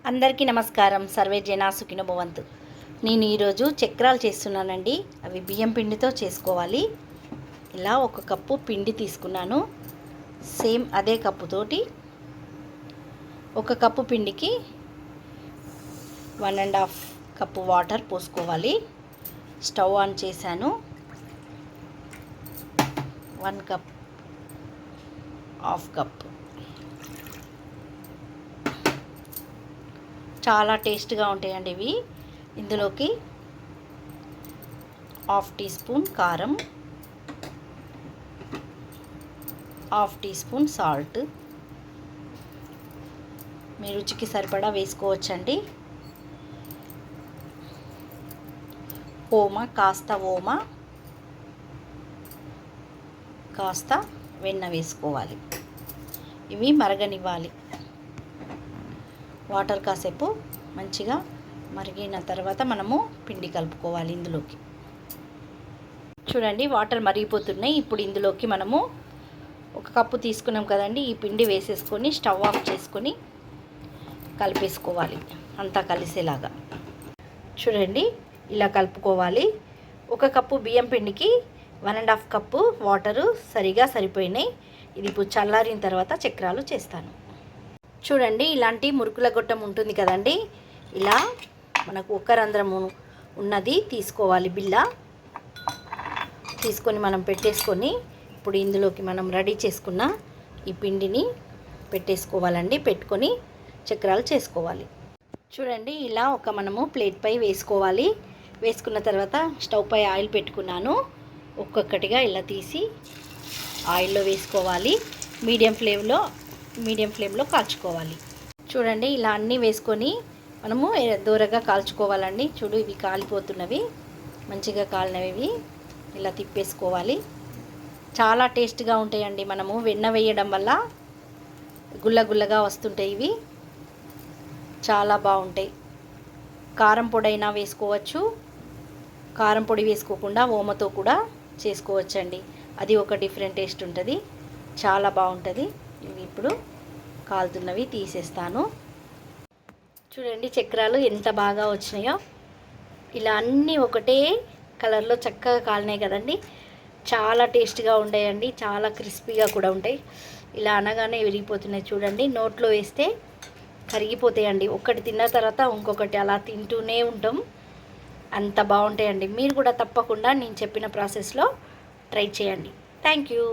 అందరికీ నమస్కారం. సర్వే జనా సుఖినో భవంతు. నేను ఈరోజు చక్రాలు చేస్తున్నానండి. అవి బియ్యం పిండితో చేసుకోవాలి. ఇలా ఒక కప్పు పిండి తీసుకున్నాను. సేమ్ అదే కప్పుతోటి ఒక కప్పు పిండికి 1.5 కప్పు వాటర్ పోసుకోవాలి. స్టవ్ ఆన్ చేశాను. 1 కప్, హాఫ్ కప్. చాలా టేస్ట్గా ఉంటాయండి ఇవి. ఇందులోకి 1/2 టీ స్పూన్ కారం, 1/2 టీ స్పూన్ సాల్ట్, మీ రుచికి సరిపడా వేసుకోవచ్చండి. ఓమ, కాస్త వెన్న వేసుకోవాలి. ఇవి మరగనివ్వాలి. వాటర్ కాసేపు మంచిగా మరిగిన తర్వాత మనము పిండి కలుపుకోవాలి. ఇందులోకి చూడండి, వాటర్ మరిగిపోతున్నాయి. ఇప్పుడు ఇందులోకి మనము ఒక కప్పు తీసుకున్నాం కదండి, ఈ పిండి వేసేసుకొని స్టవ్ ఆఫ్ చేసుకొని కలిపేసుకోవాలి. అంతా కలిసేలాగా చూడండి, ఇలా కలుపుకోవాలి. ఒక కప్పు బియ్యం పిండికి 1.5 కప్పు వాటరు సరిగా సరిపోయినాయి. ఇది ఇప్పుడు చల్లారిన తర్వాత చక్రాలు చేస్తాను. చూడండి, ఇలాంటి మురుకుల గొట్టం ఉంటుంది కదండి, ఇలా మనకు ఒక్క రంధ్రము ఉన్నది తీసుకోవాలి. బిల్ల తీసుకొని మనం పెట్టేసుకొని ఇప్పుడు ఇందులోకి మనం రెడీ చేసుకున్న ఈ పిండిని పెట్టేసుకోవాలండి. పెట్టుకొని చక్రాలు చేసుకోవాలి. చూడండి, ఇలా మనము ప్లేట్ పై వేసుకోవాలి. వేసుకున్న తర్వాత స్టవ్ పై ఆయిల్ పెట్టుకున్నాను. ఒక్కొక్కటిగా ఇలా తీసి ఆయిల్లో వేసుకోవాలి. మీడియం ఫ్లేమ్లో కాల్చుకోవాలి. చూడండి, ఇలా అన్నీ వేసుకొని మనము దూరగా కాల్చుకోవాలండి. చూడు, ఇవి కాలిపోతున్నవి, మంచిగా కాలినవి. ఇలా తిప్పేసుకోవాలి. చాలా టేస్ట్గా ఉంటాయండి. మనము వెన్న వేయడం వల్ల గుల్లగా వస్తుంటాయి. ఇవి చాలా బాగుంటాయి. కారం పొడి అయినా వేసుకోవచ్చు. కారం పొడి వేసుకోకుండా ఓమతో కూడా చేసుకోవచ్చండి. అది ఒక డిఫరెంట్ టేస్ట్ ఉంటుంది. చాలా బాగుంటుంది. ఇవి ఇప్పుడు కాలుతున్నవి తీసేస్తాను. చూడండి, చక్రాలు ఎంత బాగా వచ్చినాయో. ఇలా అన్నీ ఒకటే కలర్లో చక్కగా కాలినాయి కదండి. చాలా టేస్ట్గా ఉంటాయండి. చాలా క్రిస్పీగా కూడా ఉంటాయి. ఇలా అనగానే విరిగిపోతున్నాయి. చూడండి, నోట్లో వేస్తే కరిగిపోతాయండి. ఒకటి తిన్న తర్వాత ఇంకొకటి అలా తింటూనే ఉంటాం. అంత బాగుంటాయండి. మీరు కూడా తప్పకుండా నేను చెప్పిన ప్రాసెస్లో ట్రై చేయండి. Thank you.